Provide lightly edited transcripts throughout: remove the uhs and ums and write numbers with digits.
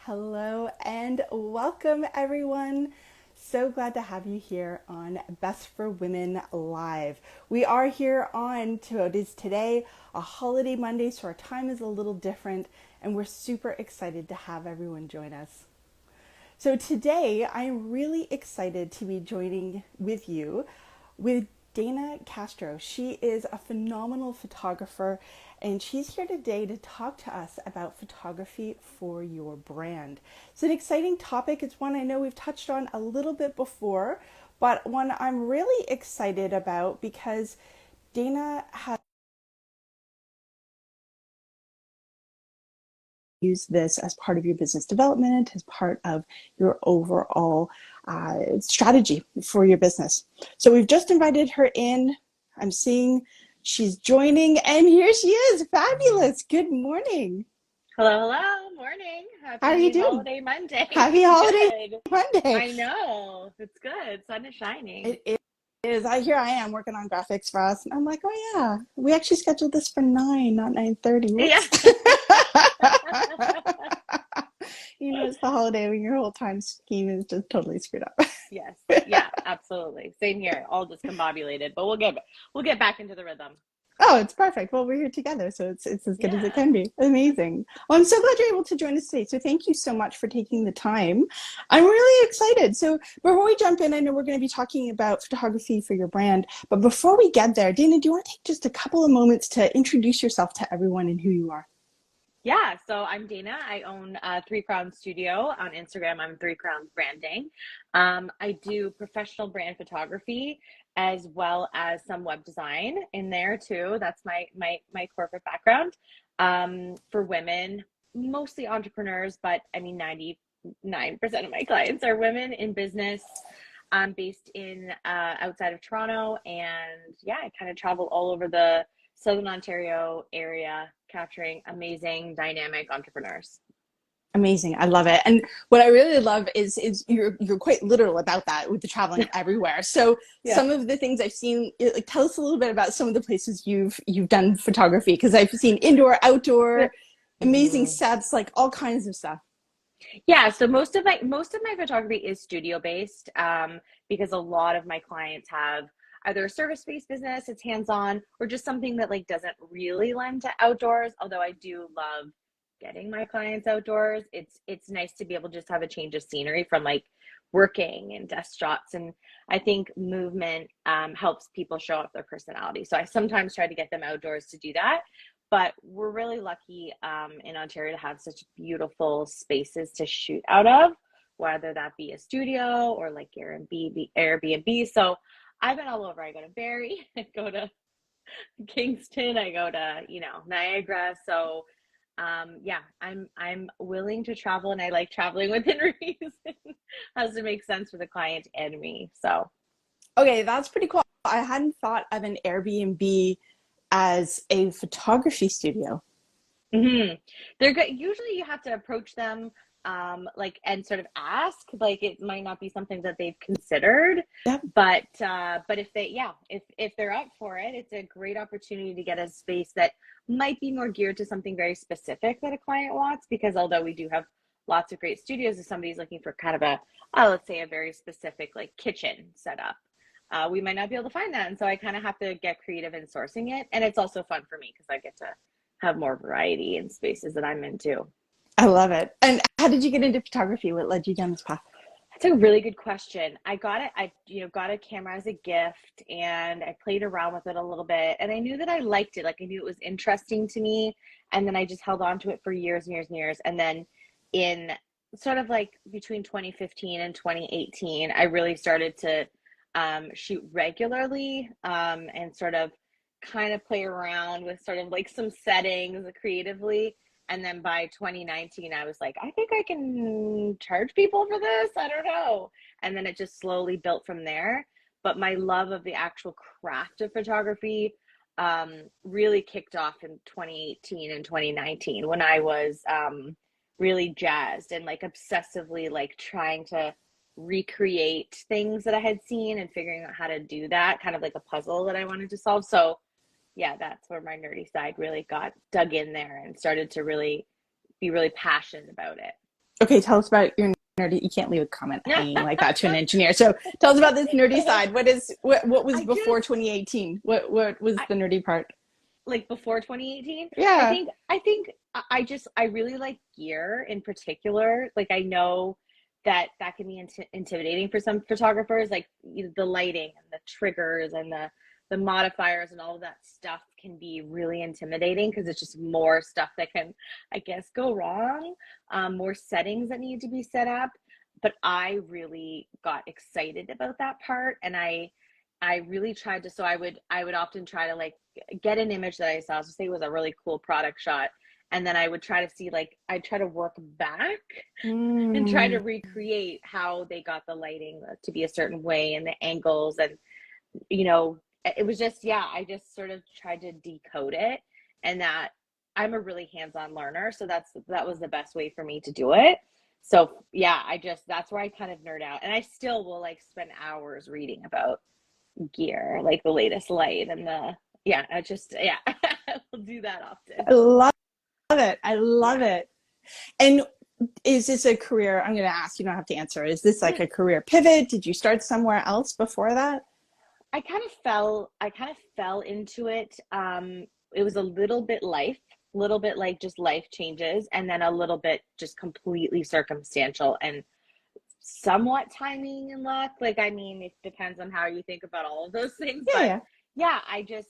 Hello and welcome, everyone. So glad to have you here on Best for Women Live. We are here on to it is today a holiday Monday, so our time is a little different, and we're super excited to have everyone join us. So today I'm really excited to be joining with you with Dana Castro. She is a phenomenal photographer, and she's here today to talk to us about photography for your brand. It's an exciting topic. It's one I know we've touched on a little bit before, but one I'm really excited about because Dana has use this as part of your business development, as part of your overall strategy for your business. So we've just invited her in. I'm seeing she's joining, and here she is. Fabulous. Good morning. Hello, hello, morning. How are you Happy doing? holiday Monday. Happy holiday Good. Monday. I know. It's good. Sun is shining. It is. Here I am working on graphics for us, and I'm like, oh yeah, we actually scheduled this for 9, not 9:30. Yeah. Whoops. It's the holiday when your whole time scheme is just totally screwed up. Yes. Yeah, absolutely. Same here. All discombobulated, but we'll get back into the rhythm. Oh, it's perfect. Well, we're here together, so it's as good as it Yeah. can be. Amazing. Well, I'm so glad you're able to join us today. So thank you so much for taking the time. I'm really excited. So before we jump in, I know we're going to be talking about photography for your brand, but before we get there, Dana, do you want to take just a couple of moments to introduce yourself to everyone and who you are? Yeah, so I'm Dana. I own Three Crowns Studio on Instagram. I'm Three Crowns Branding. I do professional brand photography as well as some web design in there too. That's my corporate background. For women, mostly entrepreneurs, but I mean 99% of my clients are women in business. I'm based in outside of Toronto, and yeah, I kind of travel all over the Southern Ontario area, capturing amazing, dynamic entrepreneurs. Amazing. I love it. And what I really love is you're quite literal about that with the traveling everywhere. So Yeah. some of the things I've seen, like, tell us a little bit about some of the places you've done photography, because I've seen indoor, outdoor, amazing Mhm. sets, like all kinds of stuff. Yeah, so most of my photography is studio based, because a lot of my clients have either a service-based business, it's hands-on, or just something that like doesn't really lend to outdoors. Although I do love getting my clients outdoors. It's nice to be able to just have a change of scenery from like working and desk shots. And I think movement helps people show off their personality. So I sometimes try to get them outdoors to do that. But we're really lucky in Ontario to have such beautiful spaces to shoot out of, whether that be a studio or like Airbnb. So I've been all over. I go to Barrie, I go to Kingston, I go to, Niagara. So yeah, I'm willing to travel, and I like traveling within reason. Has to make sense for the client and me. So Okay, that's pretty cool. I hadn't thought of an Airbnb as a photography studio. hmm they're good. Usually you have to approach them like and sort of ask, like it might not be something that they've considered, Yep. but if they're up for it, it's a great opportunity to get a space that might be more geared to something very specific that a client wants, because although we do have lots of great studios, if somebody's looking for kind of let's say a very specific like kitchen setup, we might not be able to find that. And so I kind of have to get creative in sourcing it. And it's also fun for me because I get to have more variety in spaces that I'm into. I love it. And how did you get into photography? What led you down this path? That's a really good question. I got it. I, got a camera as a gift, and I played around with it a little bit, and I knew that I liked it. Like I knew it was interesting to me. And then I just held on to it for years and years and years. And then in sort of like between 2015 and 2018, I really started to shoot regularly, and sort of kind of play around with sort of like some settings creatively. And then by 2019, I was like, I think I can charge people for this. I don't know. And then it just slowly built from there. But my love of the actual craft of photography really kicked off in 2018 and 2019 when I was really jazzed and like obsessively like trying to recreate things that I had seen and figuring out how to do that, kind of like a puzzle that I wanted to solve. So yeah, that's where my nerdy side really got dug in there and started to really be really passionate about it. Okay, tell us about your nerdy. You can't leave a comment hanging like that to an engineer. So tell us about this nerdy side. What was I before just 2018? What was I the nerdy part? like before 2018. I Yeah. think I think I really like gear in particular. Like I know that that can be intimidating for some photographers, like the lighting and the triggers and the modifiers and all of that stuff can be really intimidating because it's just more stuff that can, I guess, go wrong, more settings that need to be set up. But I really got excited about that part, and I really tried to. So I would often try to like get an image that I saw, so say it was a really cool product shot, and then I would try to see, like, I'd try to work back and try to Mm. recreate how they got the lighting to be a certain way and the angles, and you know, it was just, yeah, I just sort of tried to decode it. And that I'm a really hands-on learner, so that was the best way for me to do it. So yeah, I just, that's where I kind of nerd out, and I still will like spend hours reading about gear, like the latest light and the, yeah, I just, yeah, we'll do that often. I love it. I love Yeah. it. And is this a career? I'm going to ask, you don't have to answer. Is this like a career pivot? Did you start somewhere else before that? I kind of fell into it. It was a little bit like just life changes, and then a little bit just completely circumstantial and somewhat timing and luck. Like, I mean, it depends on how you think about all of those things. Yeah, But yeah. yeah,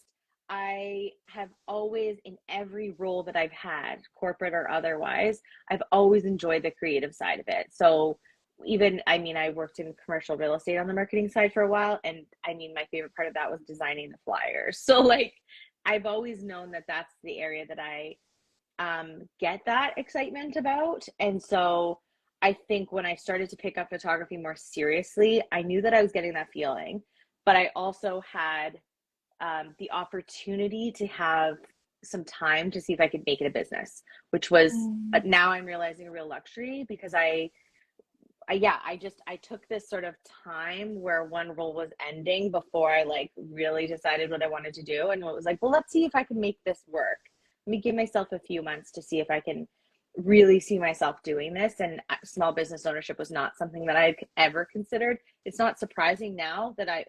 I have always, in every role that I've had, corporate or otherwise, I've always enjoyed the creative side of it. So even, I mean, I worked in commercial real estate on the marketing side for a while. And I mean, my favorite part of that was designing the flyers. So like, I've always known that that's the area that I get that excitement about. And so I think when I started to pick up photography more seriously, I knew that I was getting that feeling, but I also had the opportunity to have some time to see if I could make it a business, which was, Mm. now I'm realizing, a real luxury because yeah, I took this sort of time where one role was ending before I like really decided what I wanted to do, and it was like, well, let's see if I can make this work. Let me give myself a few months to see if I can really see myself doing this. And small business ownership was not something that I ever considered. It's not surprising now that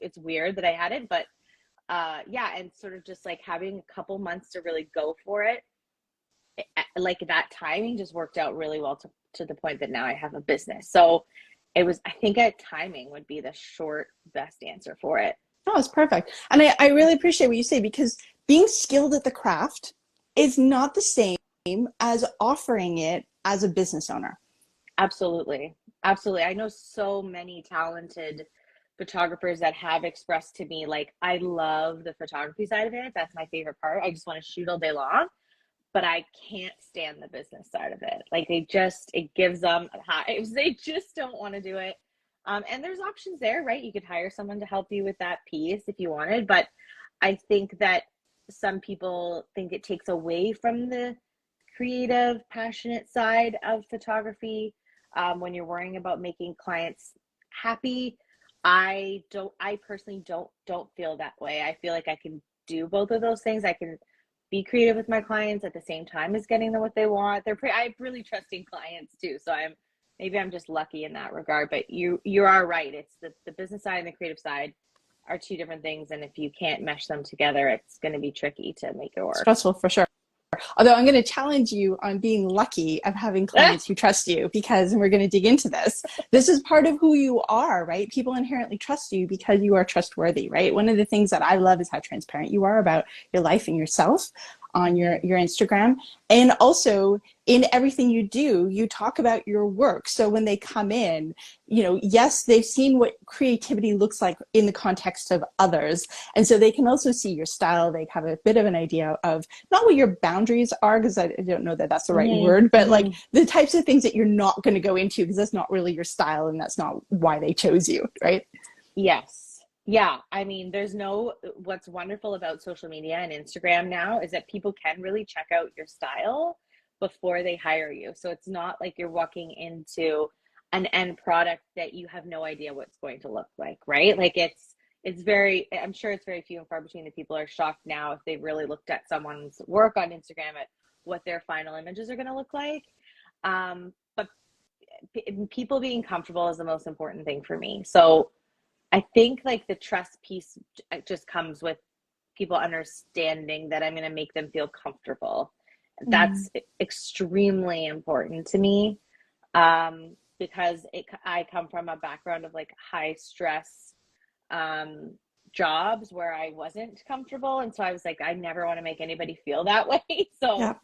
it's weird that I had it, but yeah, and sort of just like having a couple months to really go for it, like that timing just worked out really well to the point that now I have a business. So it was, I think, a timing would be the short best answer for it. Oh, it's perfect. And I really appreciate what you say because being skilled at the craft is not the same as offering it as a business owner. Absolutely. Absolutely. I know so many talented photographers that have expressed to me, like, I love the photography side of it. That's my favorite part. I just want to shoot all day long, but I can't stand the business side of it. Like, it gives them hives. They just don't want to do it. And there's options there, right? You could hire someone to help you with that piece if you wanted. But I think that some people think it takes away from the creative, passionate side of photography, when you're worrying about making clients happy. I personally don't feel that way. I feel like I can do both of those things. I can be creative with my clients at the same time as getting them what they want. I have really trusting clients too. So maybe I'm just lucky in that regard, but you are right. It's the business side and the creative side are two different things. And if you can't mesh them together, it's going to be tricky to make it work. Stressful for sure. Although I'm going to challenge you on being lucky of having clients who trust you because, and we're going to dig into this, this is part of who you are, right? People inherently trust you because you are trustworthy, right? One of the things that I love is how transparent you are about your life and yourself on your Instagram. And also in everything you do, you talk about your work. So when they come in, yes, they've seen what creativity looks like in the context of others. And so they can also see your style. They have a bit of an idea of not what your boundaries are, because I don't know that that's the right Mm-hmm. word, but like Mm-hmm. the types of things that you're not going to go into because that's not really your style and that's not why they chose you, right? Yes. Yeah. I mean, what's wonderful about social media and Instagram now is that people can really check out your style before they hire you. So it's not like you're walking into an end product that you have no idea what's going to look like, right? Like I'm sure it's very few and far between that people are shocked now if they've really looked at someone's work on Instagram at what their final images are going to look like. But people being comfortable is the most important thing for me. So I think like the trust piece just comes with people understanding that I'm going to make them feel comfortable. Mm. That's extremely important to me, because I come from a background of like high stress um, jobs where I wasn't comfortable. And so I was like, I never want to make anybody feel that way. So, Yeah.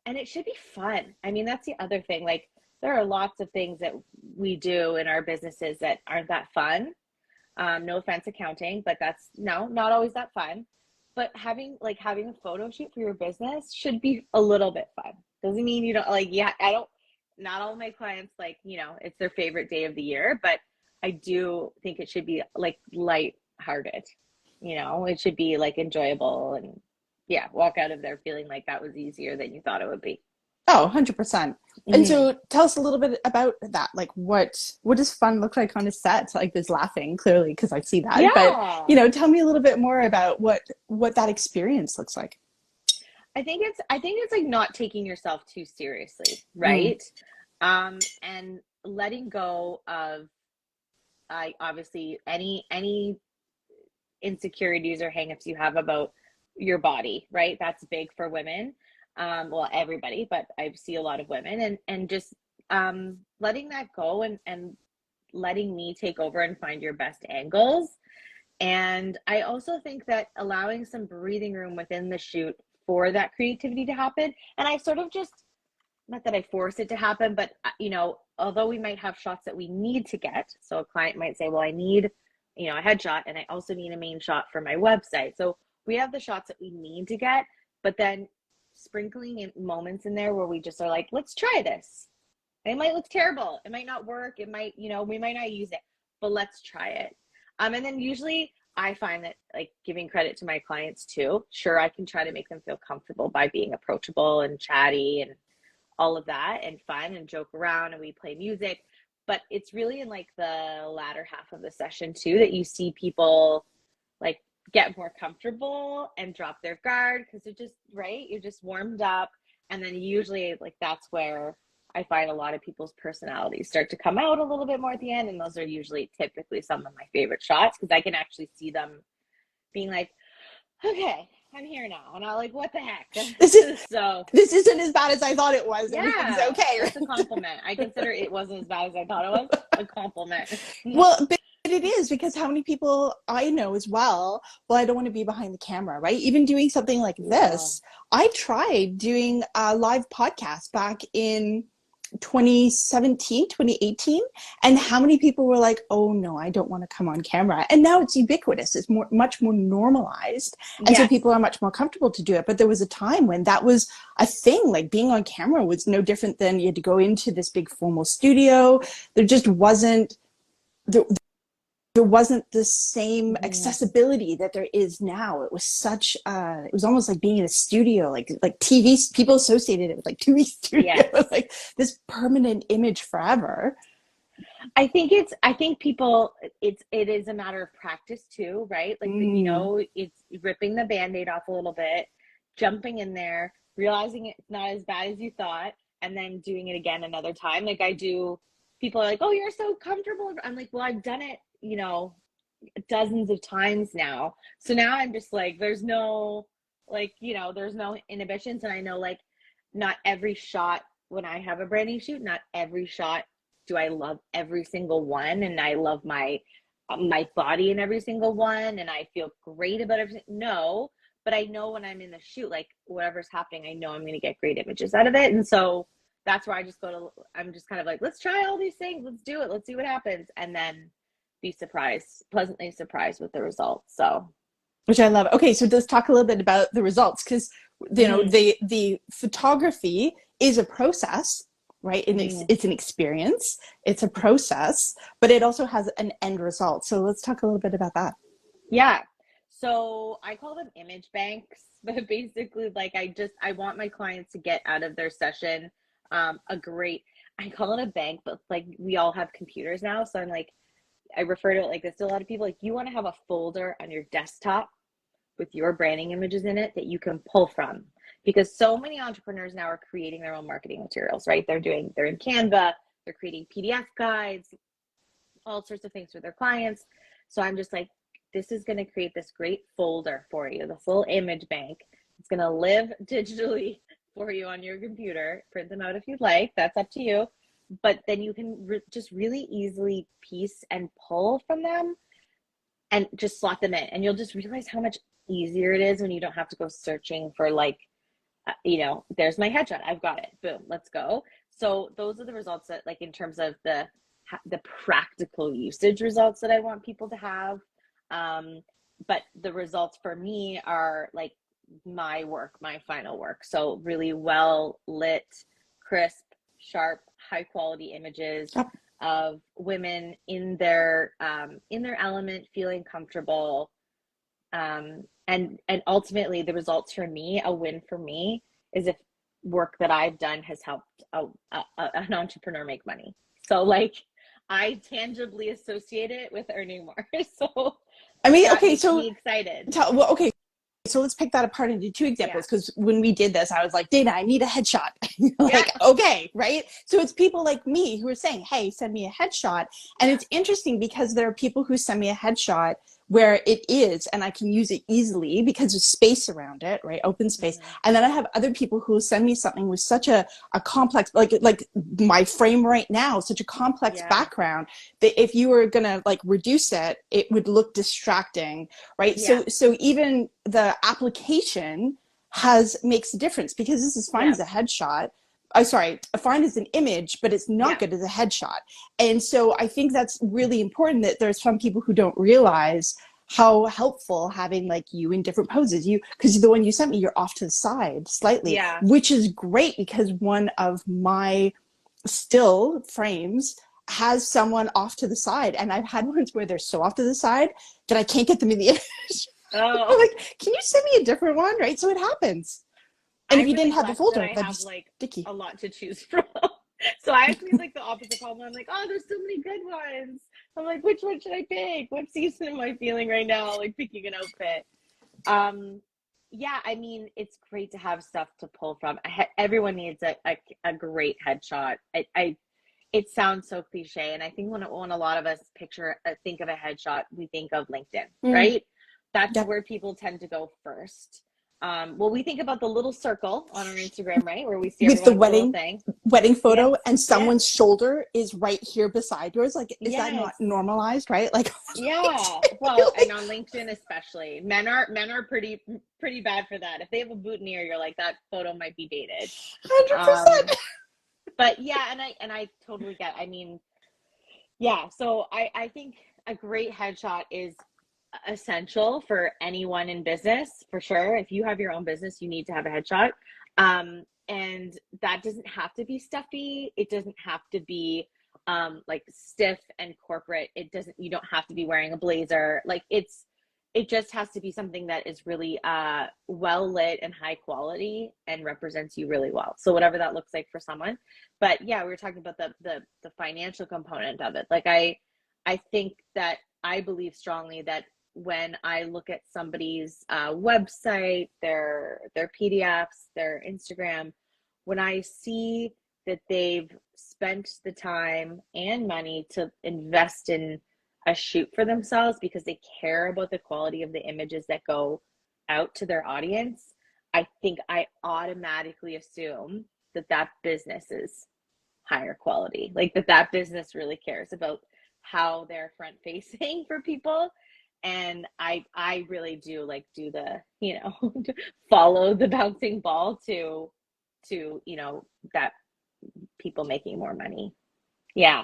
and it should be fun. I mean, that's the other thing. Like, there are lots of things that we do in our businesses that aren't that fun. No offense, accounting, but that's no, not always that fun. But having a photo shoot for your business should be a little bit fun. Doesn't mean you don't like, yeah, I don't, not all of my clients, like, it's their favorite day of the year, but I do think it should be like light-hearted. It should be like enjoyable and yeah, walk out of there feeling like that was easier than you thought it would be. Oh, 100%. And Hmm. so tell us a little bit about that. Like what does fun look like on a set? Like there's laughing clearly because I see that. But, Yeah. tell me a little bit more about what that experience looks like. I think it's like not taking yourself too seriously, Mm. right? And letting go of obviously any insecurities or hangups you have about your body, right? That's big for women. Well, everybody, but I see a lot of women and just letting that go and letting me take over and find your best angles. And I also think that allowing some breathing room within the shoot for that creativity to happen. And I sort of just, not that I force it to happen, but although we might have shots that we need to get, so a client might say, well, I need, a headshot and I also need a main shot for my website. So we have the shots that we need to get, but then sprinkling in moments in there where we just are like, let's try this. It might look terrible. It might not work. It might, we might not use it, but let's try it. And then usually I find that like giving credit to my clients too. Sure, I can try to make them feel comfortable by being approachable and chatty and all of that and fun and joke around and we play music. But it's really in like the latter half of the session too that you see people like get more comfortable and drop their guard because they're just right. You're just warmed up. And then usually like that's where I find a lot of people's personalities start to come out a little bit more at the end. And those are usually typically some of my favorite shots because I can actually see them being like, okay, I'm here now. And I'm like, what the This is heck? So this isn't as bad as I thought it was. Everything's yeah, okay. that's a compliment. I consider it wasn't as bad as I thought it was. A compliment. Well, but it is because how many people I know as well, well, I don't want to be behind the camera, right? Even doing something like Yeah. this, I tried doing a live podcast back in 2017, 2018, and how many people were like, oh no, I don't want to come on camera. And now it's ubiquitous. It's much more normalized. And so Yes. people are much more comfortable to do it. But there was a time when that was a thing. Like being on camera was no different than you had to go into this big formal studio. There just wasn't, there, there wasn't the same Mhm. accessibility that there is now. It was such it was almost like being in a studio, like TV. People associated it with like TV studio, Yes. like this permanent image forever. I think people it is a matter of practice too, right? Like Mm. it's ripping the band-aid off a little bit, jumping in there, realizing it's not as bad as you thought, and then doing it again another time. Like I do, people are like, "Oh, you're so comfortable." I'm like, "Well, I've done it, dozens of times now." So now I'm just like, there's no inhibitions, and I know like not every shot when I have a branding shoot, not every shot do I love every single one and I love my body in every single one and I feel great about everything. No, but I know when I'm in the shoot, like whatever's happening, I know I'm going to get great images out of it. And so that's where I'm just kind of like, let's try all these things. Let's do it. Let's see what happens. And then be pleasantly surprised with the results. So, Which I love. Okay, so let's talk a little bit about the results because mm-hmm, the photography is a process, right? And mm-hmm. it's an experience, it's a process, but it also has an end result. So let's talk a little bit about that. Yeah. So I call them image banks, but basically, like, I want my clients to get out of their session a great, I call it a bank, but like we all have computers now. So I'm like, I refer to it like this to a lot of people. Like, you want to have a folder on your desktop with your branding images in it that you can pull from. because so many entrepreneurs now are creating their own marketing materials, right? They're in Canva, they're creating PDF guides, all sorts of things for their clients. So I'm just like, this is going to create this great folder for you, the full image bank. It's going to live digitally for you on your computer. Print them out if you'd like. That's up to you. But then you can just really easily piece and pull from them and just slot them in. And you'll just realize how much easier it is when you don't have to go searching for like, there's my headshot. I've got it. Boom, let's go. So those are the results that, like, in terms of the practical usage results that I want people to have. But the results for me are like my work, my final work. So really well lit, crisp, sharp, high quality images of women in their element, feeling comfortable. And ultimately the results for me, a win for me, is if work that I've done has helped an entrepreneur make money. So like, I tangibly associate it with earning more. So I mean, that okay, makes so me excited. okay, so let's pick that apart into two examples, because when we did this, I was like, Dana, I need a headshot. Like, okay, right? So it's people like me who are saying, hey, send me a headshot. And it's interesting because there are people who send me a headshot where it is, and I can use it easily because there's space around it, right? Open space. Mm-hmm. And then I have other people who send me something with such a complex, like my frame right now, such a complex background that if you were gonna like reduce it, it would look distracting, right? Yeah. So even the application makes a difference, because this is fine as a headshot. Fine as an image, but it's not good as a headshot. And so I think that's really important, that there's some people who don't realize how helpful having like you in different poses. Because the one you sent me, you're off to the side slightly, which is great, because one of my still frames has someone off to the side. And I've had ones where they're so off to the side that I can't get them in the image. I'm like, can you send me a different one? Right? So it happens. And if you didn't have the folder, I have like sticky. A lot to choose from. So I actually like the opposite problem. I'm like, oh, there's so many good ones. I'm like, which one should I pick? What season am I feeling right now? Like picking an outfit. I mean, it's great to have stuff to pull from. Everyone needs a great headshot. It sounds so cliche, and I think when a lot of us think of a headshot, we think of LinkedIn, right? That's where people tend to go first. We think about the little circle on our Instagram, right? Where we see with the wedding photo, and someone's shoulder is right here beside yours. Like, is that not normalized, right? Like, well, and on LinkedIn especially, men are pretty bad for that. If they have a boutonniere, you're like, that photo might be dated. 100%. But and I totally get. I mean, so I think a great headshot is essential for anyone in business, for sure. If you have your own business, you need to have a headshot. And that doesn't have to be stuffy. It doesn't have to be like stiff and corporate. You don't have to be wearing a blazer. Like it just has to be something that is really well lit and high quality and represents you really well. So whatever that looks like for someone. But we were talking about the financial component of it. Like I think that I believe strongly that when I look at somebody's website, their PDFs, their Instagram, when I see that they've spent the time and money to invest in a shoot for themselves because they care about the quality of the images that go out to their audience, I think I automatically assume that business is higher quality, like that business really cares about how they're front facing for people. And I really do like do the, follow the bouncing ball to, that people making more money. Yeah.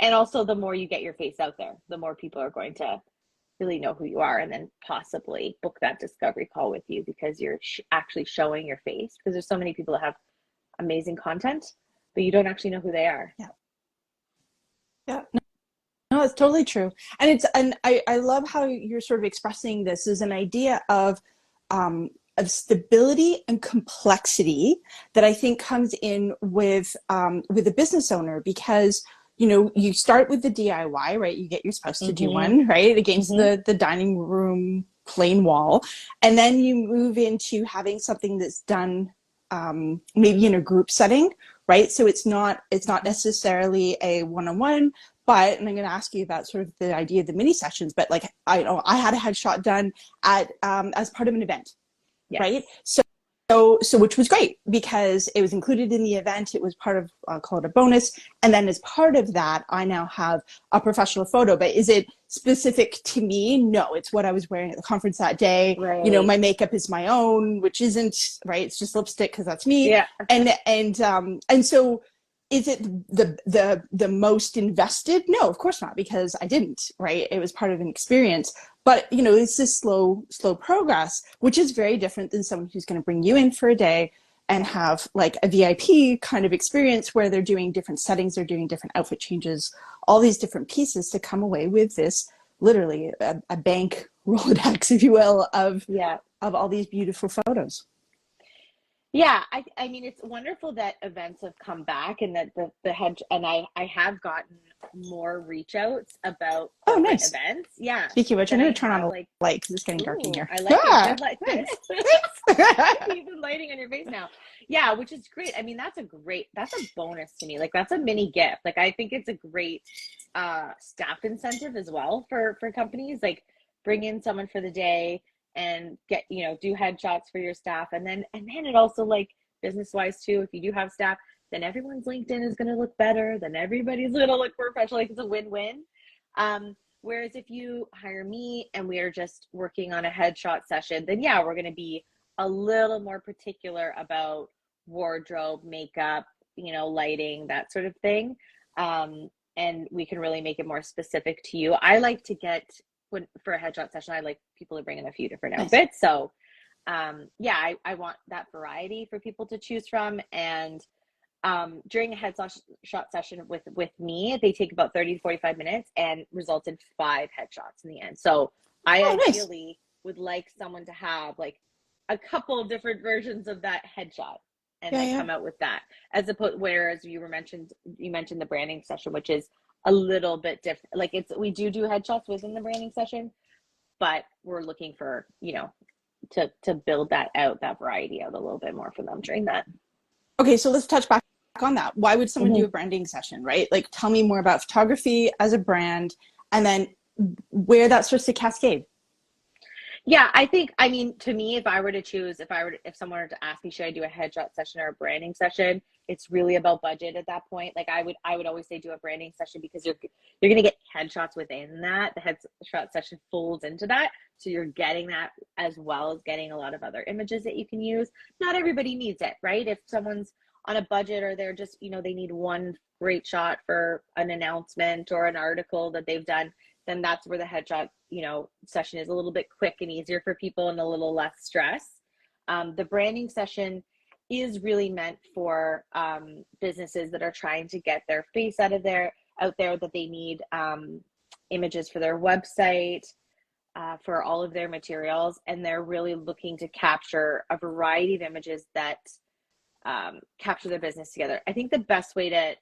And also the more you get your face out there, the more people are going to really know who you are, and then possibly book that discovery call with you because you're actually showing your face, because there's so many people that have amazing content, but you don't actually know who they are. Yeah. No, it's totally true. And I love how you're sort of expressing this as an idea of stability and complexity that I think comes in with a business owner, because you start with the DIY, right? You get your spouse to do one, right? Against the dining room plain wall. And then you move into having something that's done maybe in a group setting, right? So it's not necessarily a one-on-one, but, and I'm going to ask you about sort of the idea of the mini sessions, but like I know I had a headshot done at as part of an event, right? Yes. So which was great because it was included in the event. It was part of, I'll call it a bonus. And then as part of that, I now have a professional photo. But is it specific to me? No, it's what I was wearing at the conference that day. You know, Right. my makeup is my own, which isn't, right. It's just lipstick because that's me. Yeah. And so is it the most invested? No, of course not, because I didn't, right? It was part of an experience. But you know, it's this slow progress, which is very different than someone who's going to bring you in for a day and have like a VIP kind of experience where they're doing different settings, they're doing different outfit changes, all these different pieces to come away with this literally a bank Rolodex, if you will, Yeah. of all these beautiful photos. Yeah, I mean it's wonderful that events have come back and that the head and I have gotten more reach outs about Oh, corporate nice. events. Yeah, Speaking of which, I'm than going I to turn on have a like, light because it's getting dark in ooh, here. I like it. Ah, Good light. nice. Even lighting on your face now. Yeah, which is great. I mean, that's a bonus to me. Like that's a mini gift. Like I think it's a great staff incentive as well for companies. Like bring in someone for the day and get, do headshots for your staff. And then it also like business wise too, if you do have staff, then everyone's LinkedIn is gonna look better, then everybody's gonna look professional. Like it's a win-win. Whereas if you hire me and we are just working on a headshot session, then yeah, we're gonna be a little more particular about wardrobe, makeup, lighting, that sort of thing. And we can really make it more specific to you. I like to get for a headshot session, I like people to bring in a few different Nice. outfits. So yeah, I want that variety for people to choose from. And during a headshot session with me, they take about 30 to 45 minutes and result in 5 headshots in the end. So I Oh, nice. ideally would like someone to have like a couple of different versions of that headshot and Yeah, then yeah. come out with that, as opposed, whereas you mentioned the branding session, which is a little bit different. Like we do headshots within the branding session, but we're looking for, to build that variety out a little bit more for them during that. Okay, so let's touch back on that. Why would someone do Mm-hmm. a branding session, right? Like, tell me more about photography as a brand, and then where that starts to cascade. Yeah, I mean, to me, if I were to choose, if someone were to ask me, should I do a headshot session or a branding session? It's really about budget at that point. Like I would always say do a branding session because you're going to get headshots within that. The headshot session folds into that. So you're getting that as well as getting a lot of other images that you can use. Not everybody needs it, right? If someone's on a budget or they're just, they need one great shot for an announcement or an article that they've done, then that's where the headshot, session is a little bit quick and easier for people and a little less stress. The branding session is really meant for businesses that are trying to get their face out there, that they need images for their website, for all of their materials, and they're really looking to capture a variety of images that capture their business together. I think the best way to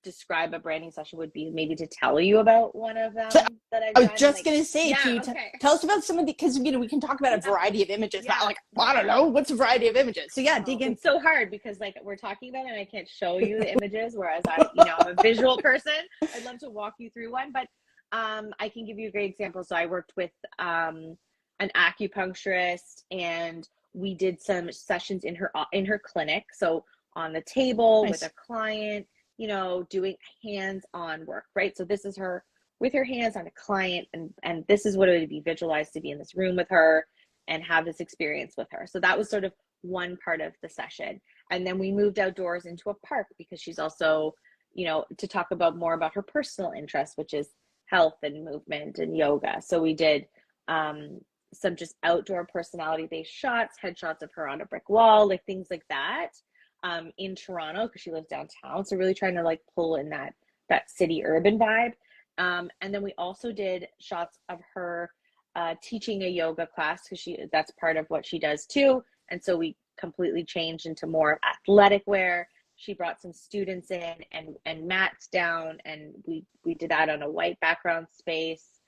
describe a branding session would be maybe to tell you about one of them So that I've I was done. And just like, going to say, yeah, can you okay. tell us about some of the, because, we can talk about a Yeah, variety of images, but yeah. like, I don't know, what's a variety of images? So yeah, Oh, dig in. it's so hard because like we're talking about it and I can't show you the images, whereas I'm a visual person. I'd love to walk you through one, but I can give you a great example. So I worked with an acupuncturist and we did some sessions in her clinic. So on the table with Nice. a client, doing hands-on work, right? So this is her with her hands on a client, and this is what it would be visualized to be in this room with her and have this experience with her. So that was sort of one part of the session. And then we moved outdoors into a park because she's also, to talk about more about her personal interests, which is health and movement and yoga. So we did some just outdoor personality based shots, headshots of her on a brick wall, like things like that, in Toronto because she lives downtown. So really trying to like pull in that city urban vibe. And then we also did shots of her teaching a yoga class because that's part of what she does too. And so we completely changed into more athletic wear. She brought some students in and mats down, and we did that on a white background space.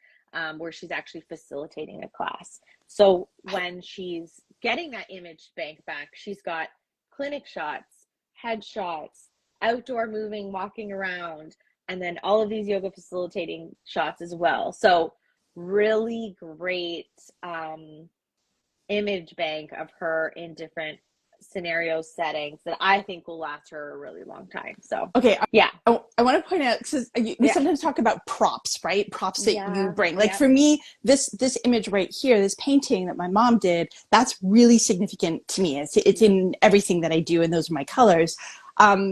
where she's actually facilitating a class. So when she's getting that image bank back, she's got clinic shots, head shots, outdoor moving, walking around, and then all of these yoga facilitating shots as well. So really great image bank of her in different scenario settings that I think will last her a really long time. So Okay, yeah. I want to point out, because we sometimes talk about props, right? Props that you bring. Like for me, this image right here, this painting that my mom did, that's really significant to me. It's in everything that I do, and those are my colors.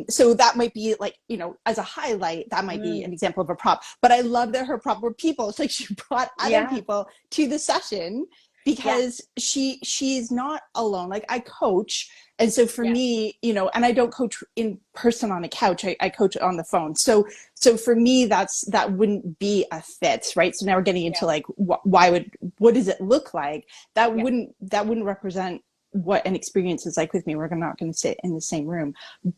So that might be like, you know, as a highlight, that might be an example of a prop. But I love that her prop were people. It's like she brought other people to the session, because she's not alone. Like I coach. And so for me, you know, and I don't coach in person on a couch, I coach on the phone. So for me, that wouldn't be a fit, right? So now we're getting into like, what does it look like? That wouldn't represent what an experience is like with me. We're not going to sit in the same room.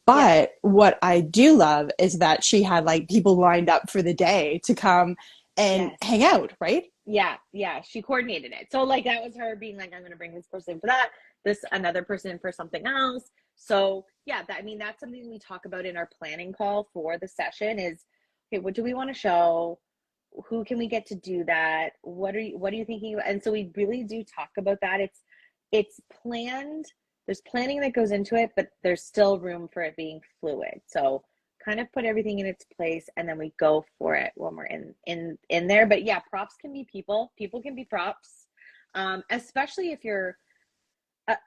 But what I do love is that she had like people lined up for the day to come and hang out, right? Yeah, she coordinated it. So like that was her being like, I'm going to bring this person for that, this another person for something else. So yeah, I mean, that's something we talk about in our planning call for the session is, okay, what do we want to show? Who can we get to do that? What are you thinking? And so we really do talk about that. It's planned. There's planning that goes into it, but there's still room for it being fluid. So kind of put everything in its place, and then we go for it when we're in there. But yeah, props can be people can be props, especially if you're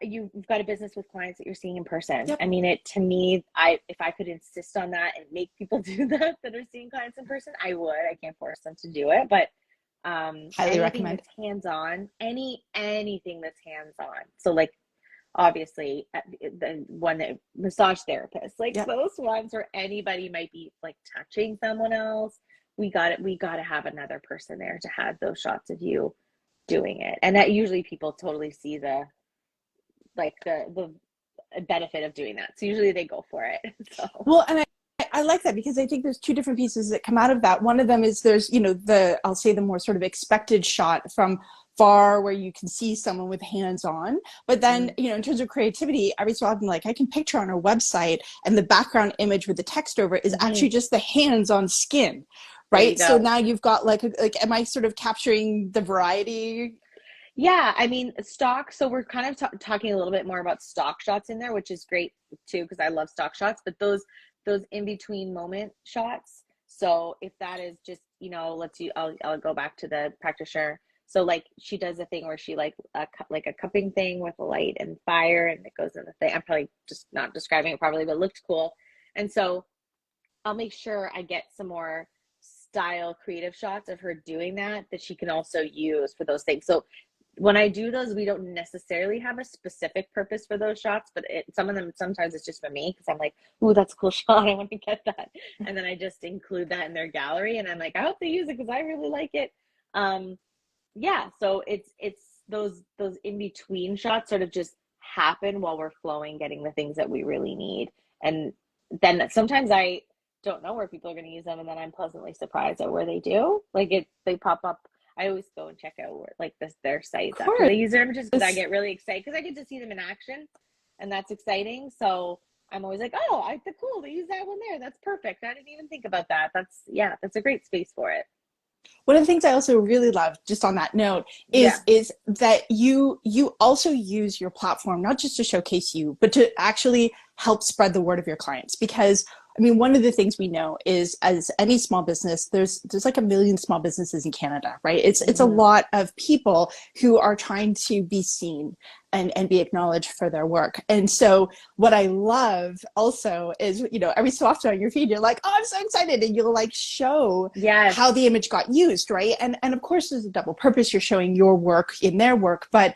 you've got a business with clients that you're seeing in person. I mean, to me, if I could insist on that and make people do that are seeing clients in person, I would. I can't force them to do it, but highly recommend. that's hands-on, anything that's hands-on. So like obviously the one that massage therapist, like those ones where anybody might be like touching someone else, we got to have another person there to have those shots of you doing it. And that usually people totally see the benefit of doing that, so usually they go for it. So well, and I like that, because I think there's two different pieces that come out of that. One of them is there's, you know, I'll say the more sort of expected shot from far where you can see someone with hands on. But then, you know, in terms of creativity, every so often, like I can picture on our website and the background image with the text over it is actually just the hands on skin, right? So now you've got like am I sort of capturing the variety? Yeah, I mean, stock. So we're kind of talking a little bit more about stock shots in there, which is great too, because I love stock shots, but those in between moment shots. So if that is just, you know, I'll go back to the practitioner. So like she does a thing where she like a cupping thing with a light and fire, and it goes in the thing. I'm probably just not describing it properly, but it looked cool. And so I'll make sure I get some more style creative shots of her doing that she can also use for those things. So when I do those, we don't necessarily have a specific purpose for those shots, but some of them, sometimes it's just for me, because I'm like, ooh, that's a cool shot, I want to get that. And then I just include that in their gallery, and I'm like, I hope they use it because I really like it. Yeah, so it's those in-between shots sort of just happen while we're flowing, getting the things that we really need. And then sometimes I don't know where people are going to use them, and then I'm pleasantly surprised at where they do. Like they pop up. I always go and check out their sites after they use them, just because I get really excited because I get to see them in action, and that's exciting. So I'm always like, oh, cool, they use that one there. That's perfect. I didn't even think about that. That's a great space for it. One of the things I also really love, just on that note, is that you also use your platform not just to showcase you, but to actually help spread the word of your clients. Because I mean, one of the things we know is, as any small business, there's like 1 million small businesses in Canada, right? It's a lot of people who are trying to be seen and be acknowledged for their work. And so what I love also is, you know, every so often on your feed, you're like, oh, I'm so excited. And you'll like show how the image got used, right? And of course, there's a double purpose. You're showing your work in their work. But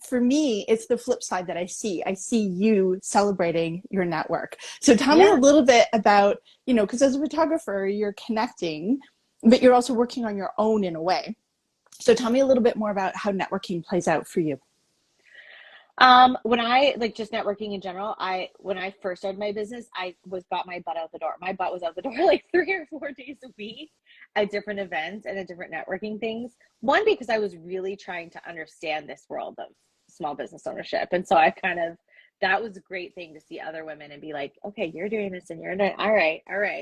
for me, it's the flip side that I see. I see you celebrating your network. So tell me a little bit about, you know, because as a photographer, you're connecting, but you're also working on your own in a way. So tell me a little bit more about how networking plays out for you. When I like just networking in general, when I first started my business, I was got my butt out the door. My butt was out the door like 3 or 4 days a week at different events and at different networking things. One, because I was really trying to understand this world of small business ownership. And so I kind of that was a great thing to see other women and be like, okay, you're doing this and you're doing all right,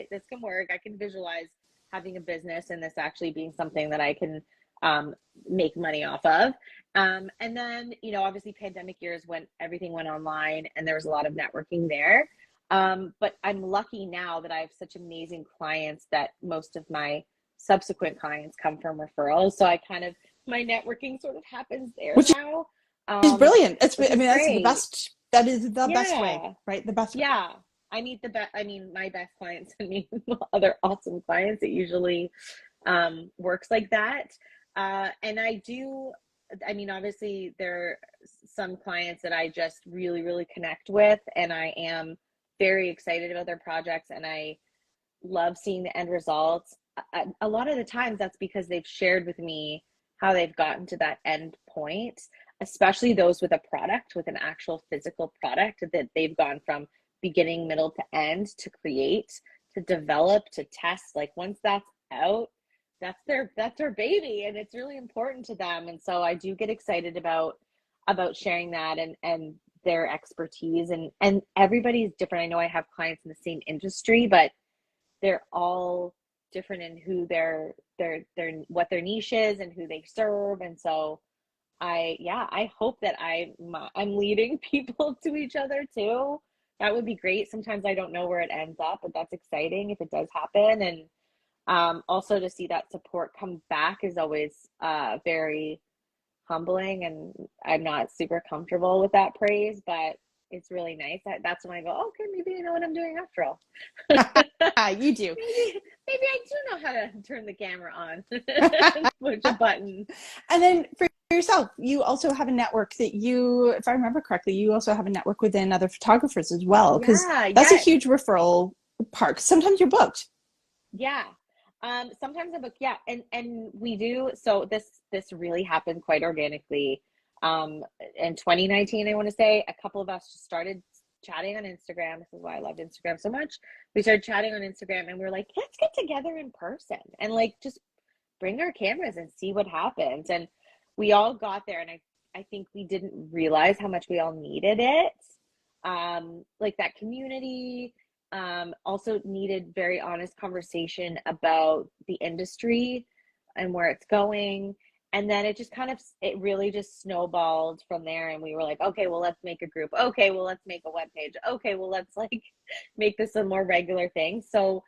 this can work. I can visualize having a business and this actually being something that I can um, make money off of. And then, obviously pandemic years when everything went online and there was a lot of networking there. But I'm lucky now that I have such amazing clients that most of my subsequent clients come from referrals. So my networking sort of happens there Which now, is brilliant. which is That's the great. best. That is the best way, Yeah. right? The best way. Yeah. I meet the best, I mean, my best clients and me other awesome clients. It usually works like that. And obviously there are some clients that I just really, really connect with, and I am very excited about their projects and I love seeing the end results. A lot of the times that's because they've shared with me how they've gotten to that end point, especially those with a product, with an actual physical product that they've gone from beginning, middle to end to create, to develop, to test. Like once that's out, that's their baby and it's really important to them. And so I do get excited about sharing that and their expertise and everybody's different. I know I have clients in the same industry, but they're all different in who their what their niche is and who they serve. And so I hope that I'm leading people to each other too. That would be great. Sometimes I don't know where it ends up, but that's exciting if it does happen. And also to see that support come back is always very humbling, and I'm not super comfortable with that praise, but it's really nice. That's when I go, okay, maybe I know what I'm doing after all. You do. Maybe I do know how to turn the camera on, push a button. And then for yourself, you also have a network that if I remember correctly, you also have a network within other photographers as well, because Yeah, that's a yeah, huge referral part. Sometimes you're booked. yeah. Sometimes I book, yeah, and we do. So this really happened quite organically. In 2019, I want to say, a couple of us just started chatting on Instagram. This is why I loved Instagram so much. We started chatting on Instagram, and we were like, let's get together in person and like just bring our cameras and see what happens. And we all got there, and I think we didn't realize how much we all needed it. Like that community, also needed very honest conversation about the industry and where it's going. And then it really just snowballed from there. And we were like, okay, well, let's make a group. Okay, well, let's make a web page. Okay, well, let's like make this a more regular thing. So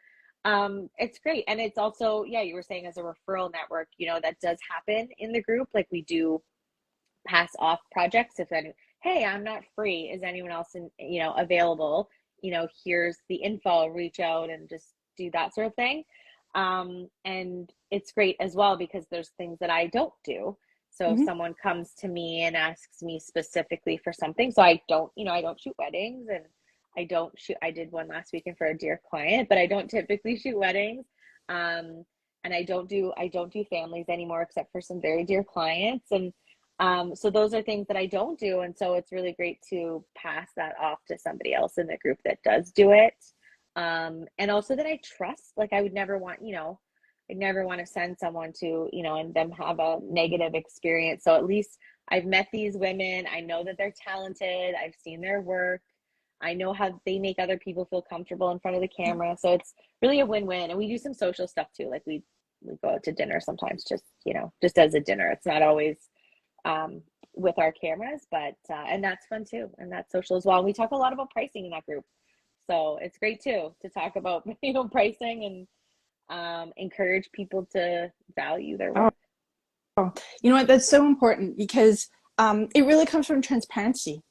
it's great. And it's also, yeah, you were saying as a referral network, that does happen in the group. Like we do pass off projects if any, hey, I'm not free, is anyone else available, here's the info, reach out and just do that sort of thing. And it's great as well because there's things that I don't do. So if Mm-hmm. someone comes to me and asks me specifically for something, so I don't shoot weddings, and I did one last weekend for a dear client, but I don't typically shoot weddings. And I don't do families anymore except for some very dear clients. And so those are things that I don't do. And so it's really great to pass that off to somebody else in the group that does do it. And also that I trust, like I would never want, I'd never want to send someone to, and them have a negative experience. So at least I've met these women. I know that they're talented. I've seen their work. I know how they make other people feel comfortable in front of the camera. So it's really a win-win. And we do some social stuff too. Like we go out to dinner sometimes, just as a dinner. It's not always with our cameras, but and that's fun too, and that's social as well. And we talk a lot about pricing in that group, so it's great too to talk about pricing and encourage people to value their Oh, work. you know what? That's so important because it really comes from transparency,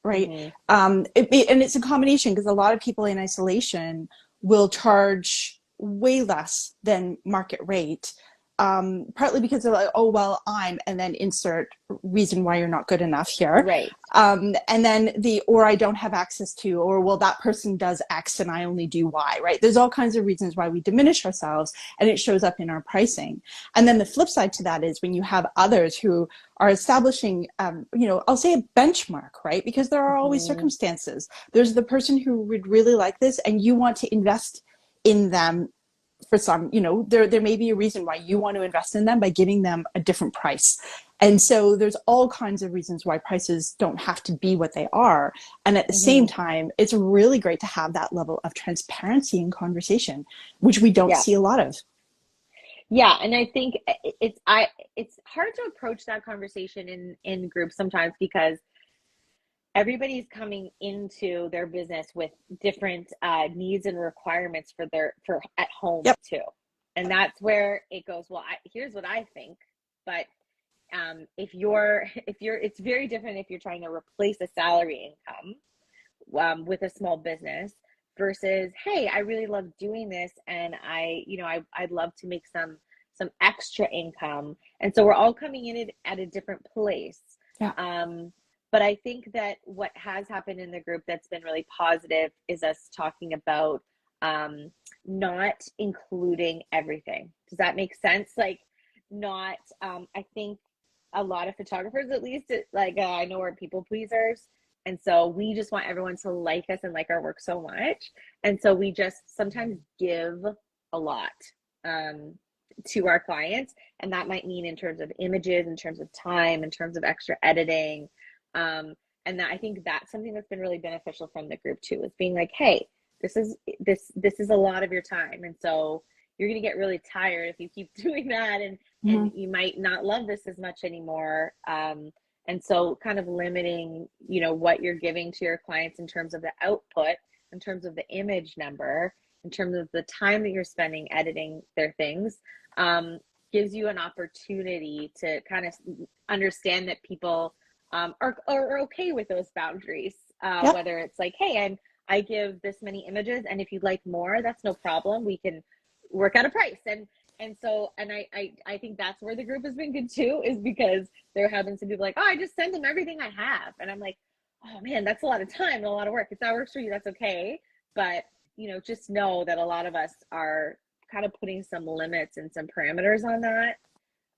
right? Mm-hmm. And it's a combination because a lot of people in isolation will charge way less than market rate. partly because they're like, oh, well, and then insert reason why you're not good enough here. Right. And then or I don't have access to, or well, that person does X and I only do Y, right? There's all kinds of reasons why we diminish ourselves, and it shows up in our pricing. And then the flip side to that is when you have others who are establishing, I'll say a benchmark, right? Because there are always Mm-hmm. circumstances. There's the person who would really like this and you want to invest in them for some, there may be a reason why you want to invest in them by giving them a different price. And so there's all kinds of reasons why prices don't have to be what they are. And at the same Mm-hmm. time, it's really great to have that level of transparency and conversation, which we don't Yeah. see a lot of. Yeah, and I think it's hard to approach that conversation in groups sometimes because everybody's coming into their business with different needs and requirements for at home Yep. too. And that's where it goes, well, here's what I think, but if you're it's very different if you're trying to replace a salary income with a small business versus, hey, I really love doing this and I'd love to make some extra income. And so we're all coming in at a different place. Yeah. But I think that what has happened in the group that's been really positive is us talking about not including everything. Does that make sense? Like, not, I think a lot of photographers, at least, I know we're people pleasers. And so we just want everyone to like us and like our work so much. And so we just sometimes give a lot to our clients. And that might mean in terms of images, in terms of time, in terms of extra editing. And that I think that's something that's been really beneficial from the group too, is being like, hey, this is a lot of your time. And so you're going to get really tired if you keep doing that. And you might not love this as much anymore. And so kind of limiting, what you're giving to your clients in terms of the output, in terms of the image number, in terms of the time that you're spending editing their things, gives you an opportunity to kind of understand that people are okay with those boundaries. Yep. Whether it's like, hey, I give this many images, and if you'd like more, that's no problem. We can work out a price. And so I think that's where the group has been good too, is because there have been some people like, oh, I just send them everything I have. And I'm like, oh man, that's a lot of time and a lot of work. If that works for you, that's okay. But, just know that a lot of us are kind of putting some limits and some parameters on that.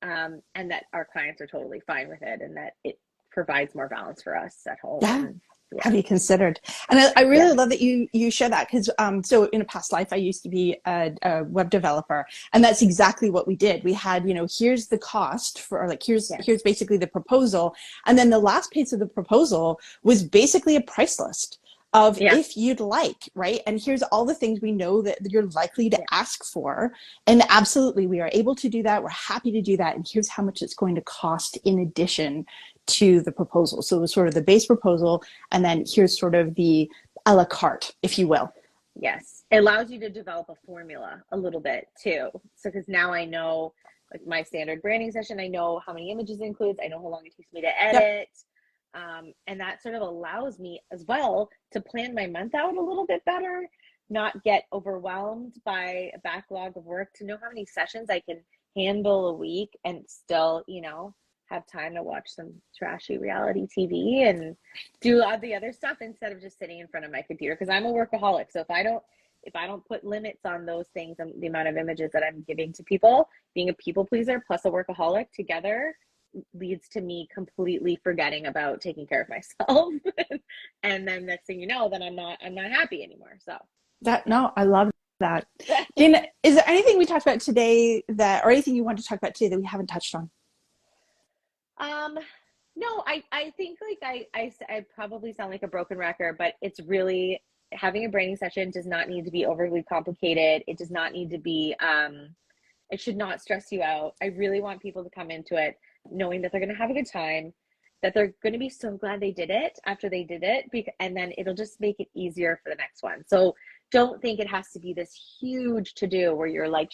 And that our clients are totally fine with it, and that it provides more balance for us at home. Yeah. And Have you considered? And I really Yeah. love that you share that, because so in a past life I used to be a web developer, and that's exactly what we did. We had, here's the cost for, like, here's basically the proposal, and then the last page of the proposal was basically a price list of if you'd like, right? And here's all the things we know that you're likely to ask for, and absolutely we are able to do that. We're happy to do that, and here's how much it's going to cost in addition to the proposal. So it was sort of the base proposal, and then here's sort of the a la carte, if you will. Yes. It allows you to develop a formula a little bit too. So, because now I know, like, my standard branding session, I know how many images it includes, I know how long it takes me to edit. And that sort of allows me as well to plan my month out a little bit better, not get overwhelmed by a backlog of work, to know how many sessions I can handle a week and still, have time to watch some trashy reality TV and do all the other stuff instead of just sitting in front of my computer. Because I'm a workaholic. So if I don't put limits on those things and the amount of images that I'm giving to people, being a people pleaser plus a workaholic together leads to me completely forgetting about taking care of myself. And then next thing you know, then I'm not happy anymore. So I love that. Dana, is there anything we talked about today or anything you want to talk about today that we haven't touched on? No, I think, like, I probably sound like a broken record, but it's really, having a branding session does not need to be overly complicated. It does not need to be, it should not stress you out. I really want people to come into it knowing that they're going to have a good time, that they're going to be so glad they did it after they did it, and then it'll just make it easier for the next one. So don't think it has to be this huge to do where you're like,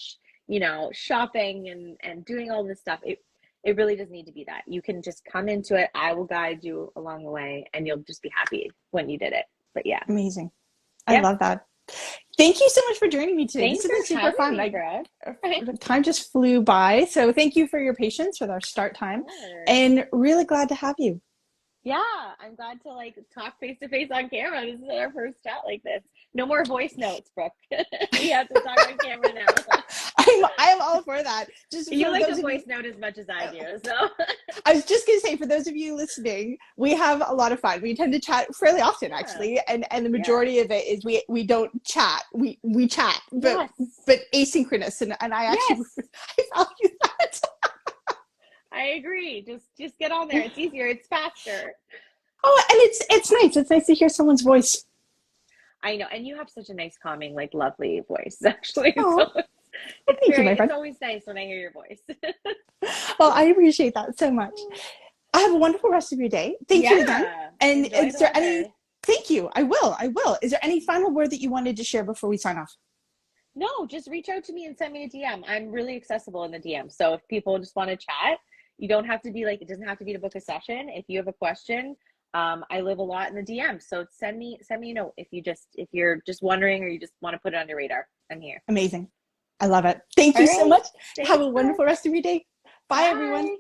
shopping and doing all this stuff. It really does need to be that. You can just come into it. I will guide you along the way, and you'll just be happy when you did it. But yeah. Amazing. I love that. Thank you so much for joining me today. This Thanks has been for super having fun. me, Brooke. The time just flew by. So thank you for your patience with our start Of time course. and really glad to have you. Yeah, I'm glad to like talk face to face on camera. This is our first chat like this. No more voice notes, Brooke. We have to talk on camera now. I'm all for that. Just You for like those a of you, voice note as much as I do, so I was just going to say, for those of you listening, we have a lot of fun. We tend to chat fairly often, yeah, actually, and the yeah, majority of it is we don't chat. We chat, yes, but asynchronous, and I actually yes. I value that. I agree. Just get on there. It's easier. It's faster. Oh, and it's nice. It's nice to hear someone's voice. I know, and you have such a nice, calming, like lovely voice, actually. So Oh, well, it's thank you, very, my it's friend. always nice when I hear your voice. Well, I appreciate that so much. I have a wonderful rest of your day. Thank you again. Yeah, And enjoy is the there any? weather. Thank you. I will. I will. Is there any final word that you wanted to share before we sign off? No, just reach out to me and send me a DM. I'm really accessible in the DM. So if people just want to chat, you don't have to be like, it doesn't have to be to book a session. If you have a question, I live a lot in the DM. So send me a note if you're just wondering or you just want to put it on your radar. I'm here. Amazing. I love it. Thank All you so right. much. Have Thanks, a Brooke. wonderful rest of your day. Bye, everyone. Bye.